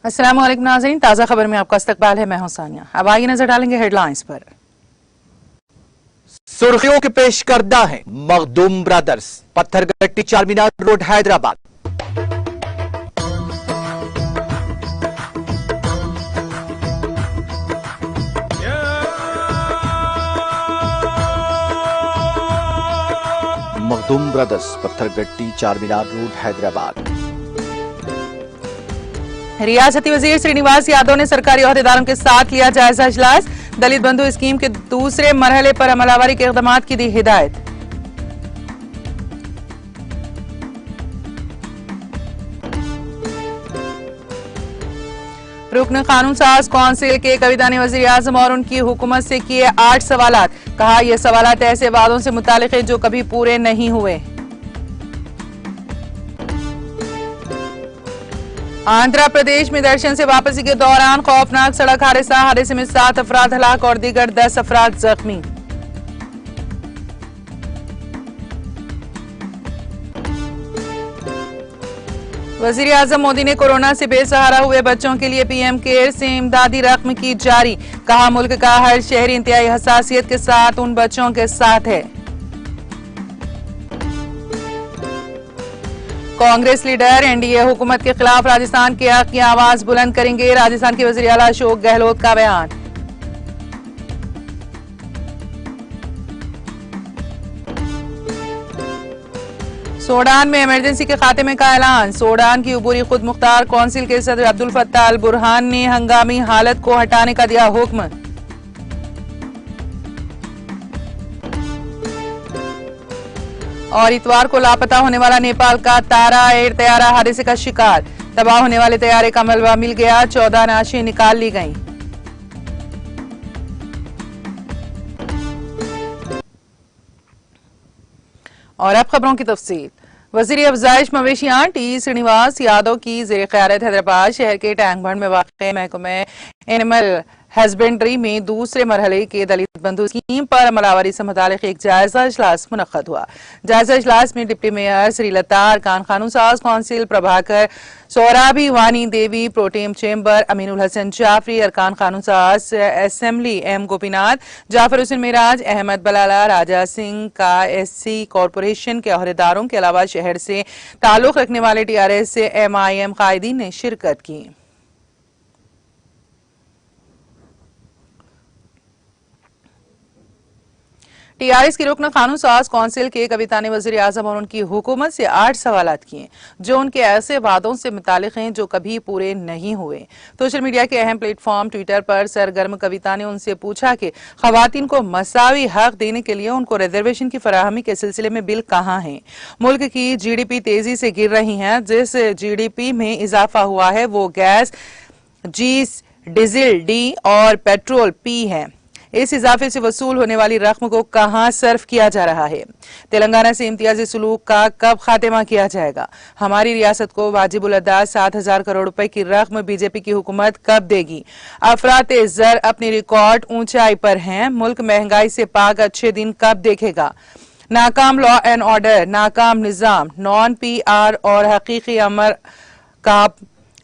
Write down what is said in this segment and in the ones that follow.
अस्सलाम वालेकुम नाज़रीन, ताज़ा खबर में आपका इस्तकबाल है। मैं हूं सानिया। अब आइए नजर डालेंगे हेडलाइंस पर। सुर्खियों के पेश करदा है Makhdoom brothers, Pathergatti Charminar road Hyderabad. Makhdoom brothers, Pathergatti Charminar road Hyderabad. रियासती वजीर श्रीनिवास यादव ने सरकारी ओहदेदारों के साथ लिया जायजा इजलास। दलित बंधु स्कीम के दूसरे मरहले पर अमलावरी के इक़दाम की दी हिदायत। रुकन कानून साज कौंसिल के कविता ने वजीर आजम और उनकी हुकूमत से किए 8 सवालात। कहा यह सवालात ऐसे वादों से मुताल्लिक हैं जो कभी पूरे नहीं हुए। आंध्र प्रदेश में दर्शन से वापसी के दौरान खौफनाक सड़क हादसे में 7 अफराद हलाक और दीगर 10 अफराद जख्मी। वजीर आजम मोदी ने कोरोना से बेसहारा हुए बच्चों के लिए पीएम केयर से इमदादी रकम की जारी। कहा मुल्क का हर शहरी इंतहाई हसासियत के साथ उन बच्चों के साथ है। कांग्रेस लीडर एनडीए हुकूमत के खिलाफ राजस्थान के हक की आवाज बुलंद करेंगे। राजस्थान के वजीर आला अशोक गहलोत का बयान। सूडान में इमरजेंसी के खात्मे का ऐलान। सूडान की अबूरी खुद मुख्तार कौंसिल के सदर अब्दुल फत्ताह अल बुरहान ने हंगामी हालत को हटाने का दिया हुक्म। और इतवार को लापता होने वाला नेपाल का तारा एयर तैयारा हादसे का शिकार। तबाह होने वाले तैयारे का मलबा मिल गया, 14 नाशें निकाल ली गईं। और अब खबरों की तफसील। वजीर अफजाइश मवेशियां टी श्रीनिवास यादव की ज़ेर क़यादत हैदराबाद शहर के टैंकबंड में वाक़ महकमे एनिमल हस्बेंड्री में दूसरे मरहले के दलित बंधु स्कीम पर अमलावरी से मुतालिक एक जायजा इजलास मुनक्कद हुआ। जायजा इजलास में डिप्टी मेयर श्रीलता, अरकान कानून साज कौंसिल प्रभाकर, सोराबी वानी देवी, प्रोटेम चेंबर अमीनुल हसन जाफरी, अरकान कानून साज असेंबली एम गोपीनाथ, जाफर हुसैन मिराज, अहमद बलाला, राजा सिंह का एससी कॉरपोरेशन के अहदेदारों के अलावा शहर से ताल्लुक रखने वाले टीआरएस से एमआईएम कायदीन ने शिरकत की। टीआरएस की रुकन कानून साज कौंसिल के कविता ने वजीर आजम और उनकी हुकूमत से 8 सवालात किए जो उनके ऐसे वादों से मुतालिक हैं जो कभी पूरे नहीं हुए। सोशल मीडिया के अहम प्लेटफॉर्म ट्विटर पर सरगर्म कविता ने उनसे पूछा कि खवातीन को मसावी हक देने के लिए उनको रिजर्वेशन की फराहमी के सिलसिले में बिल कहाँ है। मुल्क की जीडीपी तेजी से गिर रही है। जिस जीडीपी में इजाफा हुआ है वो गैस जी, डीजल डी और पेट्रोल पी है। इस इजाफे से वसूल होने वाली रकम को कहां सर्फ किया जा रहा है। तेलंगाना से इम्तियाजी सुलूक का कब खात्मा किया जाएगा। हमारी रियासत को वाजिबुल अदा 7,000 करोड़ रुपए की रकम बीजेपी की हुकूमत कब देगी। अफराते जर अपनी रिकॉर्ड ऊंचाई पर हैं। मुल्क महंगाई से पाक अच्छे दिन कब देखेगा। नाकाम लॉ एंड ऑर्डर, नाकाम निजाम, नॉन पीआर और हकीकी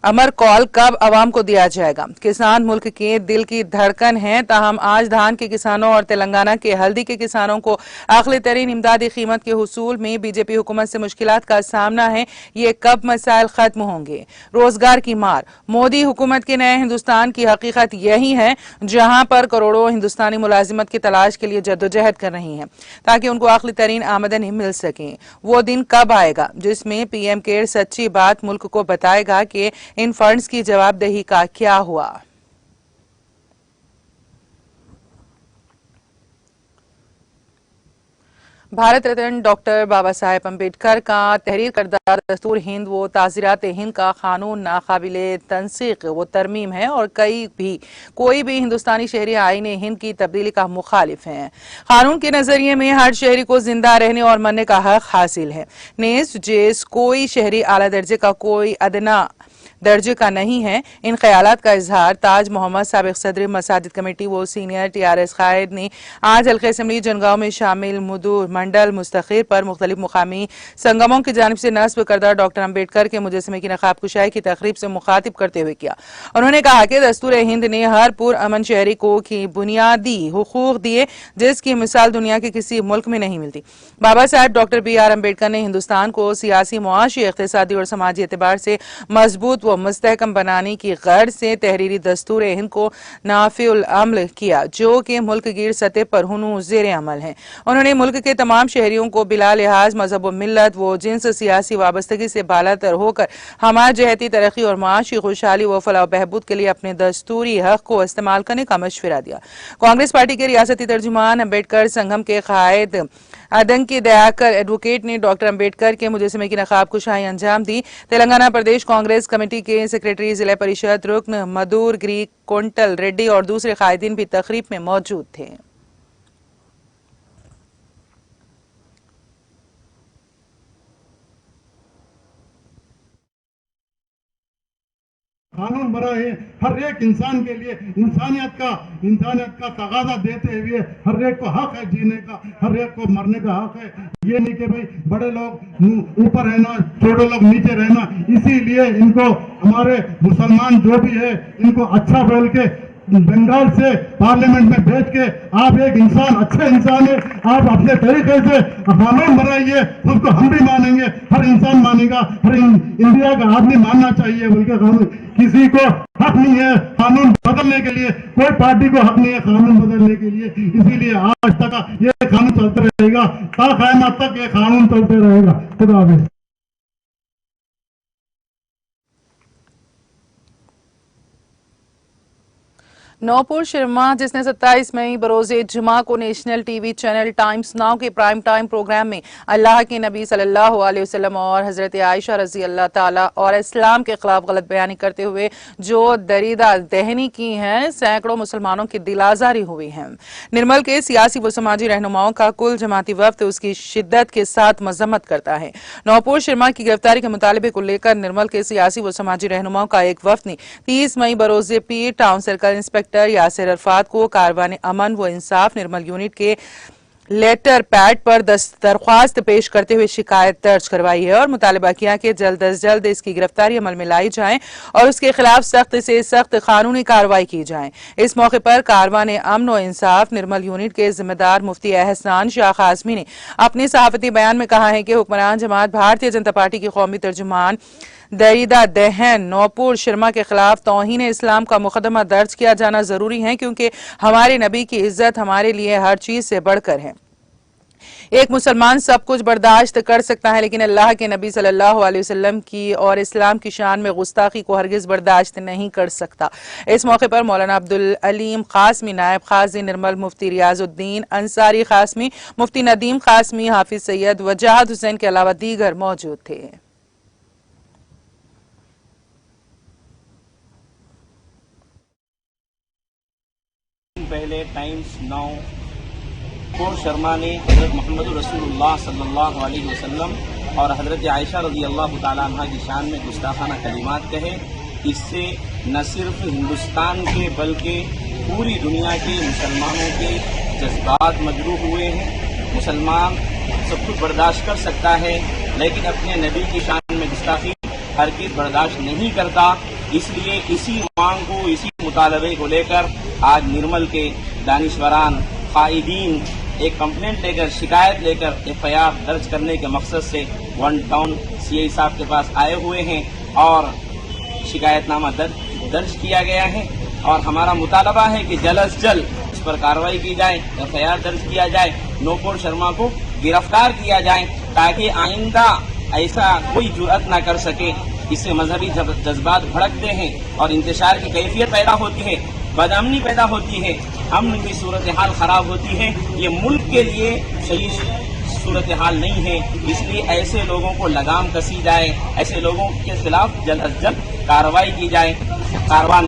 अमर कॉल कब अवाम को दिया जाएगा। किसान मुल्क के दिल की धड़कन है, ताहम आज धान के किसानों और तेलंगाना के हल्दी के किसानों को आखिरी तरीन इमदादी कीमत के हुसूल में बीजेपी हुकूमत से मुश्किलात का सामना है। ये कब मसाइल खत्म होंगे। रोजगार की मार, मोदी हुकूमत के नए हिंदुस्तान की हकीकत यही है जहां पर करोड़ों हिंदुस्तानी मुलाजिमत की तलाश के लिए जद्दोजहद कर रही हैं ताकि उनको आखिरी तरीन आमदनी मिल सके। वो दिन कब आएगा जिसमें पीएम केयर सच्ची बात मुल्क को बताएगा कि इन फंड्स की जवाबदेही का क्या हुआ। भारत रत्न डॉक्टर बाबा साहेब अम्बेडकर का तहरीर करदा दस्तूर हिंद वो ताज़ीरात हिंद का कानून नाकाबिले तंसीख वो तरमीम है और कोई भी हिंदुस्तानी शहरी आईन हिंद की तब्दीली का मुखालिफ है। कानून के नजरिए में हर शहरी को जिंदा रहने और मरने का हक हासिल है। नेस जेस कोई शहरी आला दर्जे का कोई अदना दर्जे का नहीं है। इन ख्यालात का इजहार ताज मोहम्मद साबिक सदर मसाजिद कमेटी व सीनियर TRS कायद ने आज हल्के असम्बली जनगांव में शामिल मुदूर मंडल मुस्तखिर पर मुख्तलिफ मुकामी संगमों की जानिब से नस्ब करदा डॉक्टर अम्बेडकर के मुजस्समे की नकाब कुशाई की तकरीब से मुखातिब करते हुए किया। उन्होंने कहा कि दस्तूर हिंद ने हर पुरअमन शहरी को की बुनियादी हुकूक दिए जिसकी मिसाल दुनिया के किसी मुल्क में नहीं मिलती। बाबा साहब डॉक्टर BR अम्बेडकर ने हिंदुस्तान को सियासी, मुआशी, इक़्तिसादी और समाजी एतबार से मजबूत व मुस्तहकम बनाने की गर्ज से तहरीरी दस्तूर हिंद को नाफिउल अमल किया जो कि मुल्क गिर सतह पर हुनू ज़ेर अमल है। उन्होंने मुल्क के तमाम शहरियों को बिला लिहाज मजहब व मिल्लत व जिन्स सियासी वाबस्तगी से बालातर होकर हमार जहती तरक्की और माशी खुशहाली व फलाह बहबूद के लिए अपने दस्तूरी हक को इस्तेमाल करने का मशवरा दिया। कांग्रेस पार्टी के रियासती तर्जुमान अम्बेडकर संगम के कायद आदंकी दयाकर एडवोकेट ने डॉक्टर अम्बेडकर के मुजस्समे की नकाब कुशाई अंजाम दी। तेलंगाना प्रदेश कांग्रेस कमेटी के सेक्रेटरी जिला परिषद रुकन मधुर गिरी कोंटल रेड्डी और दूसरे कायदीन भी तकरीब में मौजूद थे। कानून बना है हर एक इंसान के लिए इंसानियत का तगाजा देते हुए हर एक को हक है जीने का, हर एक को मरने का हक है। ये नहीं कि भाई बड़े लोग ऊपर रहना, छोटे लोग नीचे रहना। इसीलिए इनको हमारे मुसलमान जो भी है इनको अच्छा बोल के बंगाल से पार्लियामेंट में भेज के आप एक इंसान, अच्छे इंसान है, आप अपने तरीके से कानून बनाइए, उसको हम भी मानेंगे, हर इंसान मानेगा, हर इंडिया का आदमी मानना चाहिए। बल्कि कानून किसी को हक नहीं है कानून बदलने के लिए, कोई पार्टी को हक नहीं है कानून बदलने के लिए। इसीलिए आज तक ये कानून चलते रहेगा, ता क़यामत तक ये कानून चलते रहेगा। खुदा हाफ़िज़। नौपुर शर्मा जिसने 27 मई बरोज़े जुमा को national TV channel times now के प्राइम टाइम प्रोग्राम में अल्लाह के नबी सल्लल्लाहु अलैहि वसल्लम और हजरत आयशा रजी अल्लाह ताला और इस्लाम के खिलाफ गलत बयानी करते हुए जो दरीदा दहनी की है, सैकड़ों मुसलमानों की दिल आज़ारी हुई है। निर्मल के सियासी व समाजी रहनुमाओं का कुल जमाती वफ्द उसकी शिद्दत के साथ मजम्मत करता है। नौपुर शर्मा की गिरफ्तारी के मुतालबे को लेकर निर्मल के सियासी व समाजी रहनुमाओं का एक वफ्द ने 30 मई बरोज़े पीर town circle inspector Yasir Arfat को कारवान अमन व इंसाफ निर्मल यूनिट के लेटर पैड पर दरख्वास्त पेश करते हुए शिकायत दर्ज करवाई है और मुतालबा किया कि जल्द अज जल्द इसकी गिरफ्तारी अमल में लाई जाए और उसके खिलाफ सख्त से सख्त कानूनी कार्रवाई की जाए। इस मौके पर कारवान अमन व इंसाफ निर्मल यूनिट के जिम्मेदार मुफ्ती एहसान शाह काज़मी ने अपने सहाफती बयान में कहा है कि हुक्मरान जमात भारतीय जनता पार्टी की कौमी तर्जुमान दरीदा दहन नौपुर शर्मा के खिलाफ तौहीन इस्लाम का मुकदमा दर्ज किया जाना जरूरी है क्योंकि हमारे नबी की इज्जत हमारे लिए हर चीज से बढ़कर है। एक मुसलमान सब कुछ बर्दाश्त कर सकता है लेकिन अल्लाह के नबी सल्लल्लाहु अलैहि वसल्लम की और इस्लाम की शान में गुस्ताखी को हरगिज बर्दाश्त नहीं कर सकता। इस मौके पर मौलाना अब्दुल अलीम कासमी, नायब काजी निर्मल, मुफ्ती रियाजुद्दीन अंसारी कासमी, मुफ्ती नदीम कासमी, हाफिज सैयद वजाहत हुसैन के अलावा दीगर मौजूद थे। पहले टाइम्स नाउ नौपुर शर्मा ने हज़रत मोहम्मद रसूलुल्लाह सल्लल्लाहु अलैहि वसल्लम और हज़रत आयशा रज़ी अल्लाह तआला अन्हा की शान में गुस्ताखाना कलिमात कहे। इससे न सिर्फ हिंदुस्तान के बल्कि पूरी दुनिया के मुसलमानों के जज्बात मजरूह हुए हैं। मुसलमान सब कुछ बर्दाश्त कर सकता है लेकिन अपने नबी की शान में गुस्ताखी हरगिज़ बर्दाश्त नहीं करता। इसलिए इसी मांग को, इसी मुतालबे को लेकर आज निर्मल के दानिशवरान कायदीन एक कंप्लेंट लेकर, शिकायत लेकर FIR दर्ज करने के मकसद से वन टाउन CI साहब के पास आए हुए हैं और शिकायतनामा दर्ज किया गया है और हमारा मुतालबा है कि जल्द अज जल्द इस पर कार्रवाई की जाए, FIR दर्ज किया जाए, नौपुर शर्मा को गिरफ्तार किया जाए ताकि आइंदा ऐसा कोई जुर्अत न कर सके। इससे मजहबी जज्बात भड़कते हैं और इंतशार की कैफियत पैदा होती है, बदअमनी पैदा होती है, अमन की सूरत हाल खराब होती है। ये मुल्क के लिए सही सूरत हाल नहीं है। इसलिए ऐसे लोगों को लगाम कसी जाए, ऐसे लोगों के खिलाफ जल्द अज जल्द कार्रवाई की जाए। कार्रवाई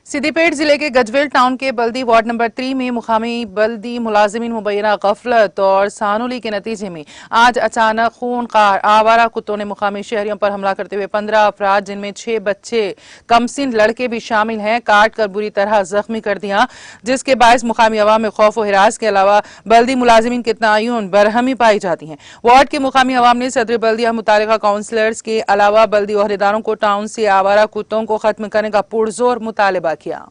सिद्दीपेट जिले के गजवेल टाउन के बल्दी वार्ड नंबर 3 में मुकामी बल्दी मुलाजिमीन मुबैना गफलत और सानुली के नतीजे में आज अचानक खूनखार आवारा कुत्तों ने मुकामी शहरियों पर हमला करते हुए 15 अफराद जिनमें 6 बच्चे कमसिन लड़के भी शामिल हैं काट कर बुरी तरह जख्मी कर दिया, जिसके बायस मुकामी अवाम में खौफ और हिरास के अलावा बल्दी मुलाजिमीन के तयन बरहमी पाई जाती है। वार्ड के मुकामी अवाम ने सदर बल्दिया मुतालिका काउंसलर्स के अलावा बल्दी ओहदेदारों को टाउन से आवारा कुत्तों को खत्म करने का पुरजोर मुतालबा किया।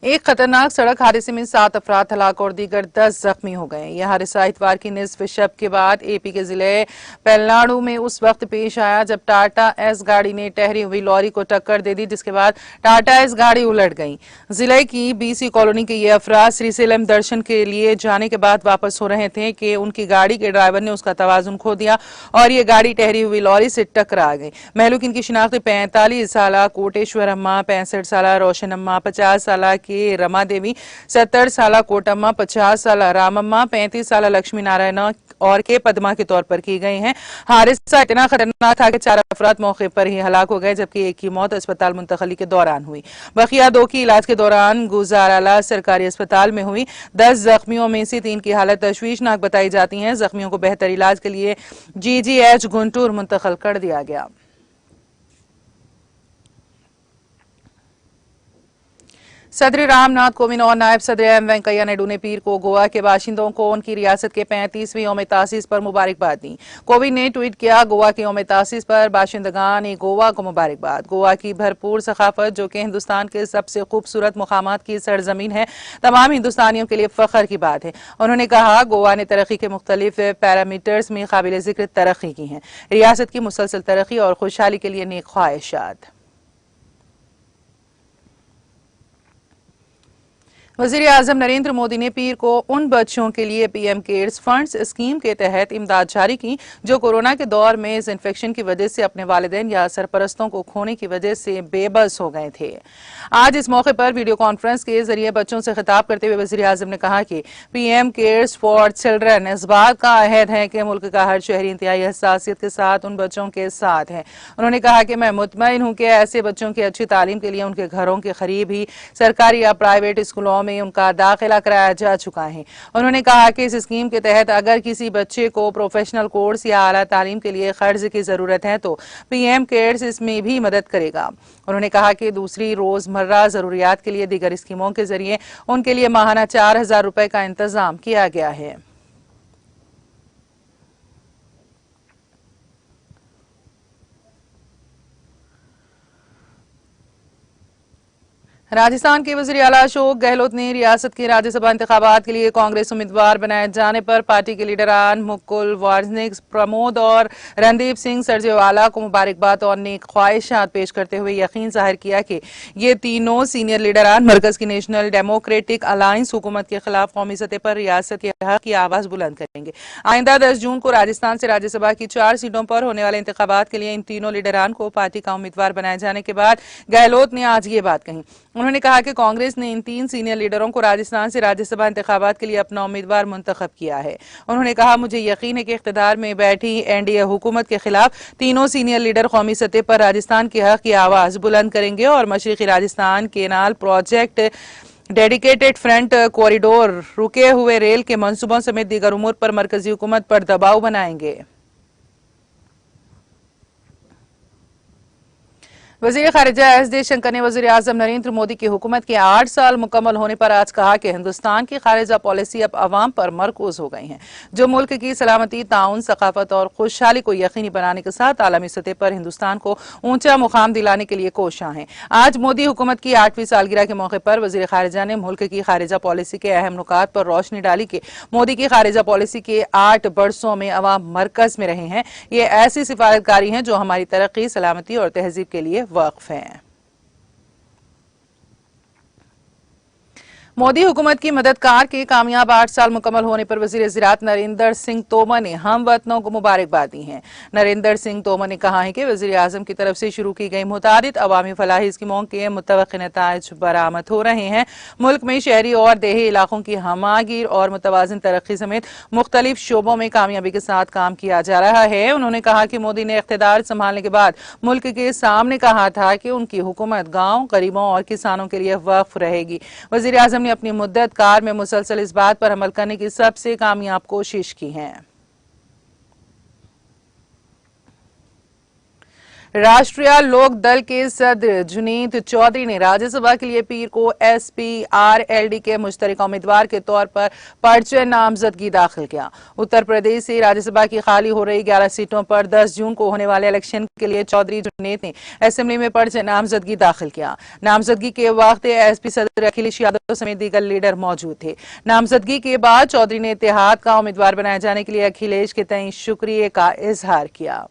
एक खतरनाक सड़क हादसे में 7 अफराद हलाक और दीगर 10 जख्मी हो गए। यह हादसा इतवार की निसफ शब के बाद एपी के जिले पेलनाडु में उस वक्त पेश आया जब टाटा एस गाड़ी ने ठहरी हुई लॉरी को टक्कर दे दी, जिसके बाद टाटा एस गाड़ी उलट गई। जिले की बीसी कॉलोनी के ये अफराद श्रीशैलम दर्शन के लिए जाने के बाद वापस हो रहे थे कि उनकी गाड़ी के ड्राइवर ने उसका तवाजुन खो दिया और ये गाड़ी ठहरी हुई लॉरी से टकरा गई। महलूक इनकी शिनाख्त 45 साल कोटेश्वर अम्मा, 65 साल रोशन अम्मा, 50 साल के रमा देवी, 70 साल कोटम्मा, 50 साल रामम्मा, 35 साल लक्ष्मी नारायण और के पद्मा के तौर पर की गई हैं। हादसा इतना खतरनाक था कि 4 अफराद मौके पर ही हलाक हो गए, जबकि एक की मौत अस्पताल मुंतकली के दौरान हुई। बकिया 2 की इलाज के दौरान गुजाराला सरकारी अस्पताल में हुई। 10 जख्मियों में से 3 की हालत तशवीशनाक बताई जाती है। जख्मियों को बेहतर इलाज के लिए GGH गुंटूर मुंतकिल कर दिया गया। सदर रामनाथ कोविंद और नायब सदर एम वेंकैया नायडू ने पीर को गोवा के बाशिंदों को उनकी रियासत के 35वीं यौम तासीस पर मुबारकबाद दी। कोविंद ने ट्वीट किया, गोवा के यौम तासीस पर बाशिंदगान गोवा को मुबारकबाद। गोवा की भरपूर सखाफत जो कि हिंदुस्तान के सबसे खूबसूरत मुकामात की सरजमीन है, तमाम हिंदुस्तानियों के लिए फख्र की बात है। उन्होंने कहा, गोवा ने तरक्की के मुख्तलिफ पैरामीटर्स में काबिल जिक्र तरक्की की है। रियासत की मुसलसल तरक्की और खुशहाली के लिए नेक ख्वाहिशात। वज़ीर आज़म नरेंद्र मोदी ने पीर को उन बच्चों के लिए PM केयर्स फंड्स स्कीम के तहत इमदाद जारी की जो कोरोना के दौर में इस इन्फेक्शन की वजह से अपने वालिदैन या सरपरस्तों को खोने की वजह से बेबस हो गए थे। आज इस मौके पर वीडियो कॉन्फ्रेंस के जरिए बच्चों से खिताब करते हुए वज़ीर आज़म ने कहा कि PM केयर्स फॉर चिल्ड्रन इस बात का अहद है कि मुल्क का हर शहरी इंतहाई हसासियत के साथ उन बच्चों के साथ है। उन्होंने कहा कि मैं मुतमईन हूँ कि ऐसे बच्चों की अच्छी तालीम के लिए उनके घरों के करीब ही सरकारी या प्राइवेट स्कूलों में उनका दाखिला कराया जा चुका है। उन्होंने कहा कि इस स्कीम के तहत अगर किसी बच्चे को प्रोफेशनल कोर्स या आला तालीम के लिए खर्च की जरूरत है तो PM केयर्स इसमें भी मदद करेगा। उन्होंने कहा कि दूसरी रोजमर्रा जरूरियात के लिए दीगर स्कीमों के जरिए उनके लिए माहाना 4000 रुपए का इंतजाम किया गया है। राजस्थान के वज़ीर आला अशोक गहलोत ने रियासत के राज्यसभा इंतखाबात के लिए कांग्रेस उम्मीदवार बनाए जाने पर पार्टी के लीडरान मुकुल वासनिक, प्रमोद और रणदीप सिंह सरजेवाला को मुबारकबाद और नेक ख्वाहिशात पेश करते हुए यकीन जाहिर किया कि ये तीनों सीनियर लीडरान मरकज की नेशनल डेमोक्रेटिक अलायंस हुकूमत के खिलाफ कौमी सतह पर रियासत के हक की आवाज बुलंद करेंगे। आइंदा 10 जून को राजस्थान से राज्यसभा की 4 सीटों पर होने वाले इंतखाबात के लिए इन तीनों लीडरान को पार्टी का उम्मीदवार बनाए जाने के बाद गहलोत ने आज ये बात कही। उन्होंने कहा कि कांग्रेस ने इन 3 सीनियर लीडरों को राजस्थान से राज्यसभा इंतखाबात के लिए अपना उम्मीदवार मुंतखब किया है। उन्होंने कहा, मुझे यकीन है कि इख्तिदार में बैठी NDA हुकूमत के खिलाफ तीनों सीनियर लीडर कौमी सतह पर राजस्थान के हक की आवाज बुलंद करेंगे और मशरिकी Rajasthan canal project, dedicated front corridor, रुके हुए रेल के मंसूबों समेत दीगर उमूर पर मरकजी हुकूमत पर दबाव बनाएंगे। वज़ीर ख़ारिजा एस जयशंकर ने वज़ीर आज़म नरेंद्र मोदी की हुकूमत के 8 साल मुकम्मल होने पर आज कहा कि हिंदुस्तान की ख़ारिजा पॉलिसी अब अवाम पर मरकूज हो गई है, जो मुल्क की सलामती, ताउन, सकाफत और खुशहाली को यकीनी बनाने के साथ आलमी सतह पर हिंदुस्तान को ऊंचा मुकाम दिलाने के लिए कोशां हैं। आज मोदी हुकूमत की 8वीं सालगिरह के मौके पर वज़ीर ख़ारिजा ने मुल्क की ख़ारिजा पॉलिसी के अहम नुकात पर रोशनी डाली कि मोदी की ख़ारिजा पॉलिसी के 8 बरसों में अवाम मरकज में रहे हैं। ये ऐसी सिफारतकारी हैं जो हमारी तरक्की, सलामती और तहजीब के लिए वक्फ हैं। मोदी हुकूमत की मददगार के कामयाब 8 साल मुकम्मल होने पर वजीर ज़राअत नरेंद्र सिंह तोमर ने हम वतनों को मुबारकबाद दी है। नरेंद्र सिंह तोमर ने कहा है कि वजीर आजम की तरफ से शुरू की गई मुतादिद अवामी फलाही स्कीमों के मुतवक्किल नताइज बरामद हो रहे हैं। मुल्क में शहरी और देही इलाकों की हमागिर और मुतवाज़िन तरक्की समेत मुख्तलिफ शोबों में कामयाबी के साथ काम किया जा रहा है। उन्होंने कहा कि मोदी ने इख्तिदार संभालने के बाद मुल्क के सामने कहा था कि उनकी हुकूमत गाँव, गरीबों और किसानों के लिए वक्फ रहेगी। वजीर आजम ने अपनी मुद्दत कार में मुसलसल इस बात पर अमल करने की सबसे कामयाब कोशिश की है। राष्ट्रीय लोक दल के सदर जुनीद चौधरी ने राज्यसभा के लिए पीर को SPRLD के मुश्तरका उम्मीदवार के तौर पर पर्चे नामजदगी दाखिल किया। उत्तर प्रदेश से राज्यसभा की खाली हो रही 11 सीटों पर 10 जून को होने वाले इलेक्शन के लिए चौधरी जुनीद ने असेंबली में पर्चे नामजदगी दाखिल किया। नामजदगी के वक्त SP सदर अखिलेश यादव समेत दीगर लीडर मौजूद थे। नामजदगी के बाद चौधरी ने इत्तेहाद का उम्मीदवार बनाए जाने के लिए अखिलेश के तय शुक्रिया का इजहार किया।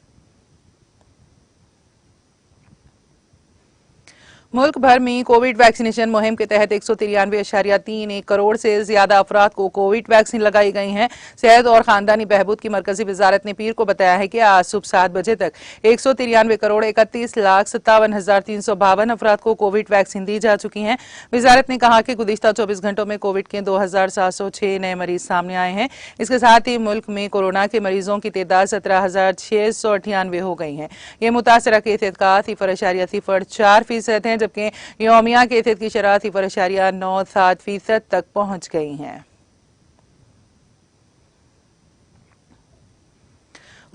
मुल्क भर में कोविड वैक्सीनेशन मुहिम के तहत 193.31 करोड़ से ज्यादा अफराद को कोविड वैक्सीन लगाई गई हैं। सेहत और खानदानी बहबूद की मरकजी वजारत ने पीर को बताया है कि आज सुबह 7 बजे तक 193 करोड़ 31,57,352 अफराद को कोविड वैक्सीन दी जा चुकी हैं। वजारत ने कहा कि गुज़िश्ता 24 घंटों में कोविड के 2,706 नए मरीज सामने आए हैं। इसके साथ ही मुल्क में कोरोना के मरीजों की तादाद 17,698 हो गई है। ये मुतासरा की एहतियात 0.04% है, जबकि योमिया के एहतियात की शरह 0.97% तक पहुंच गई हैं।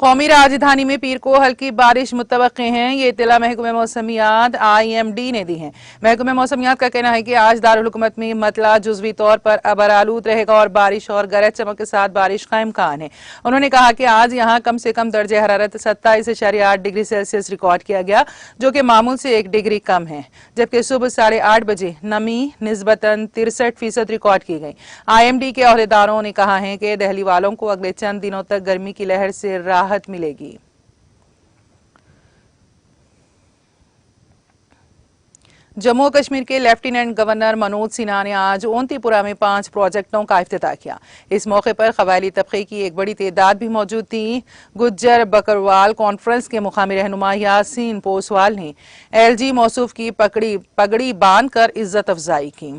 कौमी राजधानी में पीर को हल्की बारिश मुतवक्के हैं। ये इत्तला महकमे मौसमियात IMD ने दी है। महकमे मौसमियात का कहना है कि आज दारुल हुकूमत में मतला जुज़वी तौर पर अबर आलूद रहेगा और बारिश और गरज चमक के साथ बारिश का इम्कान है। उन्होंने कहा कि आज यहाँ कम से कम दर्जे हरारत 27.8 डिग्री सेल्सियस रिकॉर्ड किया गया, जो कि मामूल से 1 डिग्री कम है, जबकि सुबह 8:30 बजे नमी निस्बतन 63% रिकॉर्ड की गई। IMD के अहदेदारों ने कहा है कि दिल्ली वालों को अगले चंद दिनों तक गर्मी की लहर से राहत मिलेगी। जम्मू कश्मीर के लेफ्टिनेंट गवर्नर मनोज सिन्हा ने आज ओंतीपुरा में 5 प्रोजेक्टों का इफ्तिताह किया। इस मौके पर कबायली तबके की एक बड़ी तादाद भी मौजूद थी। गुज्जर बकरवाल कॉन्फ्रेंस के मुकामी रहनुमा यासीन पोसवाल ने LG मौसूफ की पगड़ी बांधकर इज्जत अफजाई की।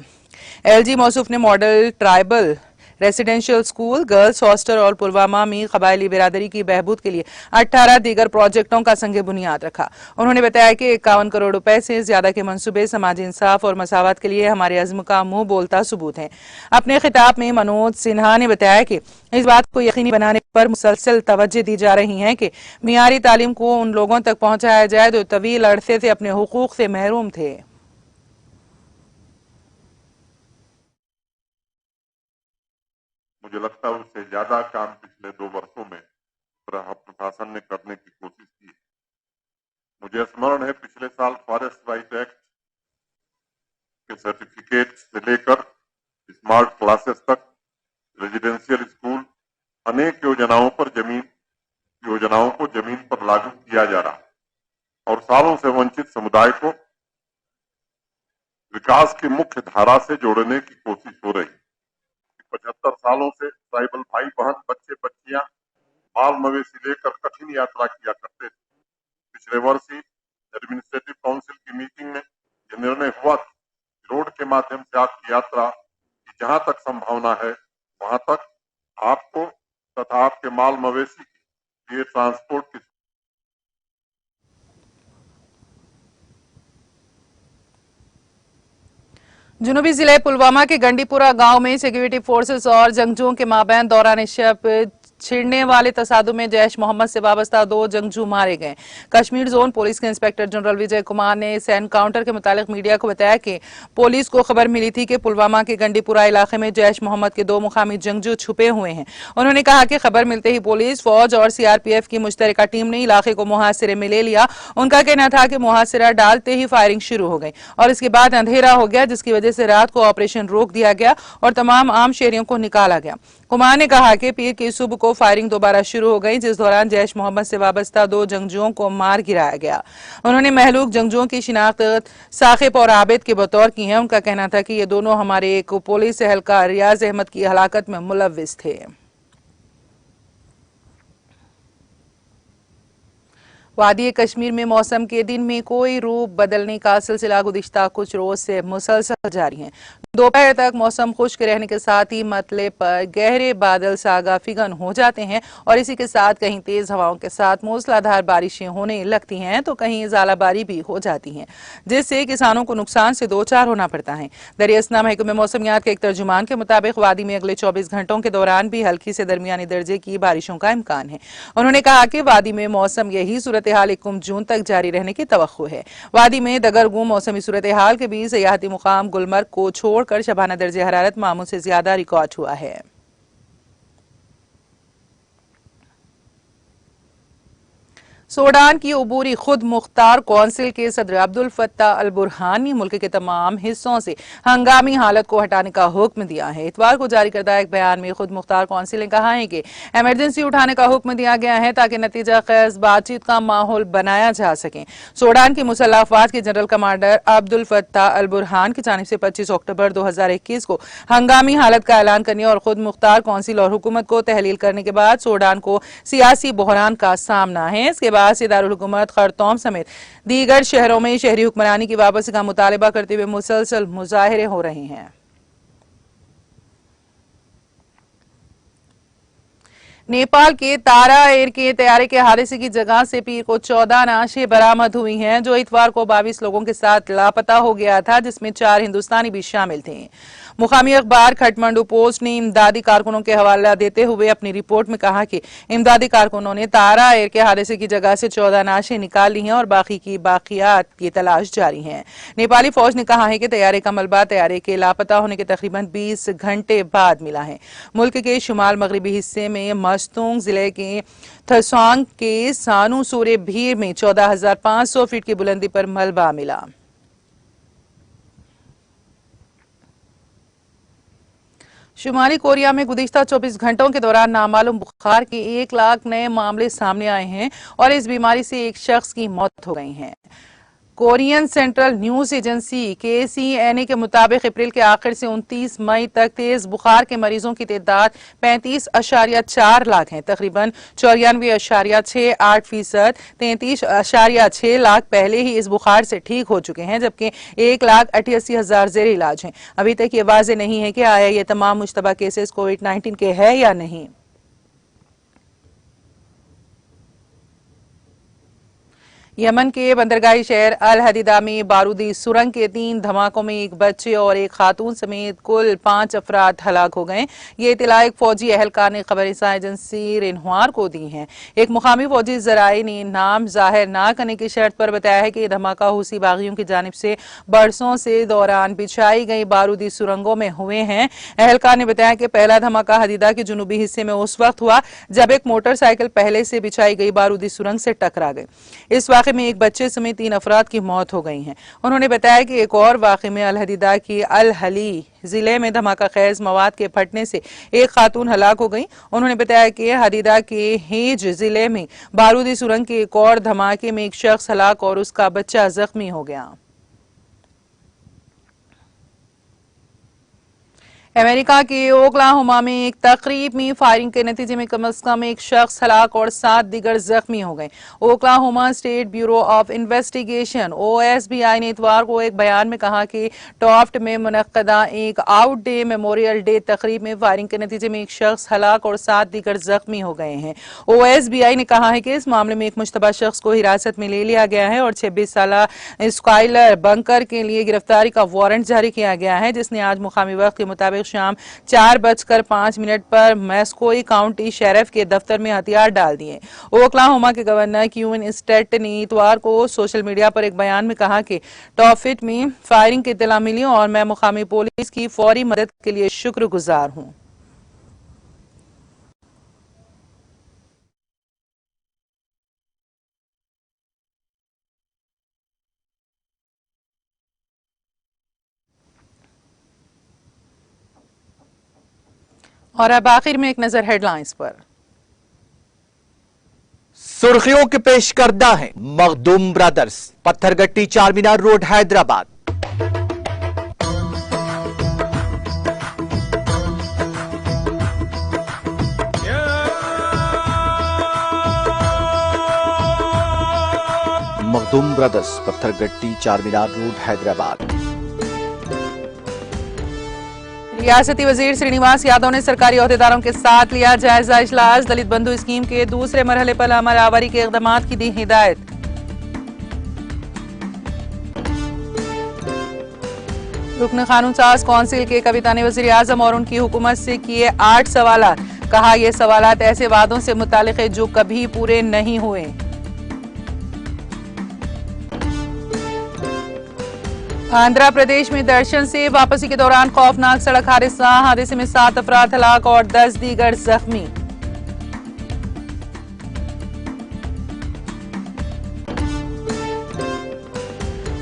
LG मौसूफ ने model tribal residential school, girls hostel और पुलवामा में कबायली बिरादरी की बहबूद के लिए 18 दीगर प्रोजेक्टों का संग बुनियाद रखा। उन्होंने बताया कि 51 करोड़ रुपए से ज्यादा के मंसूबे समाजी इंसाफ और मसावत के लिए हमारे अज़्म का मुंह बोलता सबूत है। अपने खिताब में मनोज सिन्हा ने बताया कि इस बात को यकीनी बनाने पर मुसलसल तवज्जो दी जा रही है कि मियारी तालीम को उन लोगों तक पहुंचाया जाए जो तवील अरसे से अपने हुकूक से महरूम थे। मुझे लगता है उससे ज्यादा काम पिछले 2 वर्षों में प्रशासन ने करने की कोशिश की है। मुझे स्मरण है पिछले साल फॉरेस्ट राइट एक्ट के सर्टिफिकेट से लेकर स्मार्ट क्लासेस तक, रेजिडेंशियल स्कूल, अनेक योजनाओं को जमीन पर लागू किया जा रहा है और सालों से वंचित समुदाय को विकास की मुख्य धारा से जोड़ने की कोशिश हो रही है। 75 सालों से ट्राइबल भाई बहन, बच्चे बच्चियां माल मवेशी लेकर कठिन यात्रा किया करते थे। पिछले वर्ष ही एडमिनिस्ट्रेटिव काउंसिल की मीटिंग में यह निर्णय हुआ कि रोड के माध्यम से आपकी यात्रा की जहां तक संभावना है वहां तक आपको तथा आपके माल मवेशी के लिए ट्रांसपोर्ट की जुनूबी जिले पुलवामा के गंडीपुरा गांव में सिक्योरिटी फोर्सेस और जंगजुओं के माबैन दौरान शब छिड़ने वाले तसादुम में जैश मोहम्मद से वाबस्ता 2 जंगजू मारे गए। कश्मीर जोन पुलिस के इंस्पेक्टर जनरल विजय कुमार ने इस एनकाउंटर के मुतालिक मीडिया को बताया कि पुलिस को खबर मिली थी कि पुलवामा के गंडीपुरा इलाके में जैश मोहम्मद के 2 मुकामी जंगजू छुपे हुए हैं। उन्होंने कहा कि खबर मिलते ही पुलिस, फौज और CRPF की मुश्तरका टीम ने इलाके को मुहासिरे में ले लिया। उनका कहना था कि मुहासिरा डालते ही फायरिंग शुरू हो गई और इसके बाद अंधेरा हो गया, जिसकी वजह से रात को ऑपरेशन रोक दिया गया और तमाम आम शहरियों को निकाला गया। कुमार ने कहा कि पीर की सुबह को को फायरिंग दोबारा शुरू हो गई, जिस दौरान जैश मोहम्मद से वाबस्ता 2 जंगजुओं को मार गिराया गया। उन्होंने महलूक जंगजुओं की शिनाख्त साकिब और आबिद के बतौर की है। उनका कहना था कि ये दोनों हमारे एक पुलिस एहलकार रियाज अहमद की हलाकत में मुलव्विस थे। वादी कश्मीर में मौसम के दिन में कोई रूप बदलने का सिलसिला गुज़िश्ता कुछ रोज से मुसलसल जारी है। दोपहर तक मौसम खुश्क रहने के साथ ही मतले पर गहरे बादल सागा फिगन हो जाते हैं और इसी के साथ कहीं तेज हवाओं के साथ मूसलाधार बारिशें होने लगती हैं तो कहीं ज़ालाबारी भी हो जाती हैं, जिससे किसानों को नुकसान से दो चार होना पड़ता है। दरियासना महकमे मौसमियात के एक तर्जुमान के मुताबिक वादी में अगले 24 घंटों के दौरान भी हल्की से दरमियानी दर्जे की बारिशों का इम्कान है। उन्होंने कहा कि वादी में मौसम यही सूरत हाल 1 जून तक जारी रहने की तवक्को है। वादी में दगरगूं मौसमी सूरत हाल के बीच सयाहती मुकाम गुलमर्ग को छोड़कर शबाना दर्जे हरारत मामूल से ज्यादा रिकॉर्ड हुआ है। सूडान की अबूरी खुद मुख्तार कौंसिल के सदर अब्दुल फत्ताह अल बुरहान ने मुल्क के तमाम हिस्सों से हंगामी हालत को हटाने का हुक्म दिया है। इतवार को जारी करदा एक बयान में खुद मुख्तार कौंसिल ने कहा है कि इमरजेंसी उठाने का हुक्म दिया गया है ताकि नतीजा खैज बातचीत का माहौल बनाया जा सके। सूडान की मुसल्लह अफवाज के general commander Abdul Fattah al Burhan की जानिब से 25 अक्टूबर 2021 को हंगामी हालत का ऐलान करने और खुद मुख्तार कौंसिल और हुकूमत को तहलील करने के बाद सूडान को सियासी बहरान का सामना है। इसके बाद दारुल हुकूमत खरतौम समेत दीगर शहरों में शहरी हुक्मरानी की वापसी का मुतालबा करते हुए मुसलसल मुजाहिरे हो रहे हैं। नेपाल के तारा एयर के तैयारे के हादसे की जगह से पीर को 14 नाशें बरामद हुई हैं, जो इतवार को 22 लोगों के साथ लापता हो गया था, जिसमें 4 हिंदुस्तानी भी शामिल थे। मुकामी अखबार खटमंडू पोस्ट ने इमदादी कारकुनों के हवाला देते हुए अपनी रिपोर्ट में कहा कि इमदादी कारकुनों ने तारा एयर के हादसे की जगह से 14 नाशें निकाल ली हैं और बाकी की बाकियात की तलाश जारी है। नेपाली फौज ने कहा है कि तैयारे का मलबा तैयारे के लापता होने के तकरीबन 20 घंटे बाद मिला है। मुल्क के शुमाल मगरबी हिस्से में मस्तूंग जिले के थसोंग के सानू सूरे भीर में 14,500 फीट की बुलंदी पर मलबा मिला। शुमाली कोरिया में गुज़िश्ता 24 घंटों के दौरान नामालूम बुखार के 1 लाख नए मामले सामने आए हैं और इस बीमारी से एक शख्स की मौत हो गई है। Korean central news agency KCNA के मुताबिक अप्रैल के आखिर से 29 मई तक तेज बुखार के मरीजों की तादाद 35.4 लाख है। तकरीबन 94.68%, 33.6 लाख पहले ही इस बुखार से ठीक हो चुके हैं, जबकि 1,88,000 जेर इलाज हैं। अभी तक ये वाज़ेह नहीं है कि आया ये तमाम मुश्तबा केसेस कोविड-19 के हैं या नहीं। यमन के बंदरगाही शहर अल हदीदा में बारूदी सुरंग के 3 धमाकों में एक बच्चे और एक खातून समेत कुल 5 अफराद हलाक हो गए। ये इत्तला एक फौजी एहलकार ने खबर रसां एजेंसी रिन्हुआर को दी है। एक मुकामी फौजी जराए ने नाम जाहिर न करने की शर्त पर बताया है कि यह धमाका हुसी बागियों की जानिब से बरसों से दौरान बिछाई गई बारूदी सुरंगों में हुए हैं। एहलकार ने बताया कि पहला धमाका हदीदा के जुनूबी हिस्से में उस वक्त हुआ जब एक मोटरसाइकिल पहले से बिछाई गई बारूदी सुरंग से टकरा गई। इस वाक़े में एक बच्चे समेत 3 अफराद की मौत हो गई है। उन्होंने बताया कि एक और वाक़े में अल हदीदा की अल हली जिले में धमाका खैज मवाद के फटने से एक खातून हलाक हो गई। उन्होंने बताया कि हदीदा के हेज जिले में बारूदी सुरंग के एक और धमाके में एक शख्स हलाक और उसका बच्चा जख्मी हो गया। अमेरिका के ओक्लाहोमा में एक तकरीब में फायरिंग के नतीजे में कम से कम एक शख्स हलाक और 7 दीगर जख्मी हो गए। Oklahoma state bureau of investigation OSBI ने इतवार को एक बयान में कहा कि टॉफ्ट में मुनक्कदा एक आउट डे मेमोरियल डे तकरीब में फायरिंग के नतीजे में एक शख्स हलाक और 7 दीगर जख्मी हो गए हैं। OSBI ने कहा है कि इस मामले में एक मुश्तबा शख्स को हिरासत में ले लिया गया है और 26 साला स्काइलर बंकर के लिए गिरफ्तारी का वारंट जारी किया गया है, जिसने आज मुकामी वक्त के मुताबिक शाम 4:05 पर मैस्कोई काउंटी शेरिफ के दफ्तर में हथियार डाल दिए। ओक्लाहोमा के गवर्नर क्यून स्टेट ने इतवार को सोशल मीडिया पर एक बयान में कहा कि टॉफिट में फायरिंग की इत्तला मिली और मैं मुकामी पुलिस की फौरी मदद के लिए शुक्रगुजार हूं। और अब आखिर में एक नजर हेडलाइंस पर। सुर्खियों के पेश करदा है Makhdoom brothers, Pathergatti Charminar road Hyderabad. Makhdoom brothers, Pathergatti Charminar road Hyderabad. रियासती वजीर श्रीनिवास यादव ने सरकारी ओहदेदारों के साथ लिया जायजा इजलास। दलित बंधु स्कीम के दूसरे मरहले पर अमल आवरी के इक़दामात की दी हिदायत। रुकन कानून साज कौंसिल के कविता ने वजीर आजम और उनकी हुकूमत से किए 8 सवालात। कहा ये सवालात ऐसे वादों से मुताल्लिक है जो कभी पूरे नहीं हुए। आंध्र प्रदेश में दर्शन से वापसी के दौरान खौफनाक सड़क हादसे में 7 अफराद हलाक और 10 दीगर जख्मी।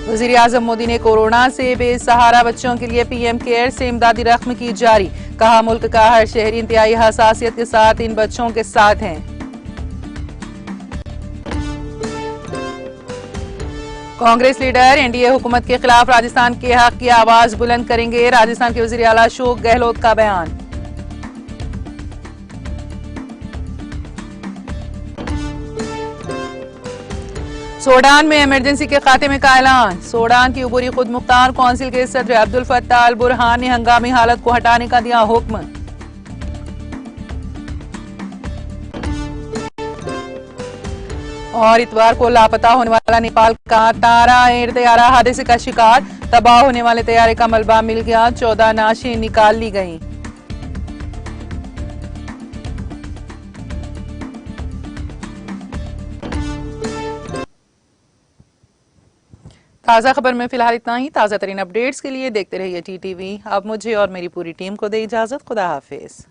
वजीर आजम मोदी ने कोरोना से बेसहारा बच्चों के लिए पीएम केयर से इमदादी रकम की जारी। कहा मुल्क का हर शहरी इंतहाई हसासियत के साथ इन बच्चों के साथ हैं। कांग्रेस लीडर एनडीए हुकूमत के खिलाफ राजस्थान के हक की आवाज बुलंद करेंगे। राजस्थान के वजीर आला अशोक गहलोत का बयान। सूडान में इमरजेंसी के खात्मे का ऐलान। सूडान की अबूरी खुद मुख्तार कौंसिल के सदर अब्दुल फत्ताह अल बुरहान ने हंगामी हालत को हटाने का दिया हुक्म। और इतवार को लापता होने वाला नेपाल का तारा एयर तैयारा हादसे का शिकार। तबाह होने वाले तैयारे का मलबा मिल गया, 14 नाशें निकाल ली गईं। ताज़ा खबर में फिलहाल इतना ही। ताज़ा तरीन अपडेट्स के लिए देखते रहिए टीटीवी। अब मुझे और मेरी पूरी टीम को दे इजाजत। खुदा हाफिज।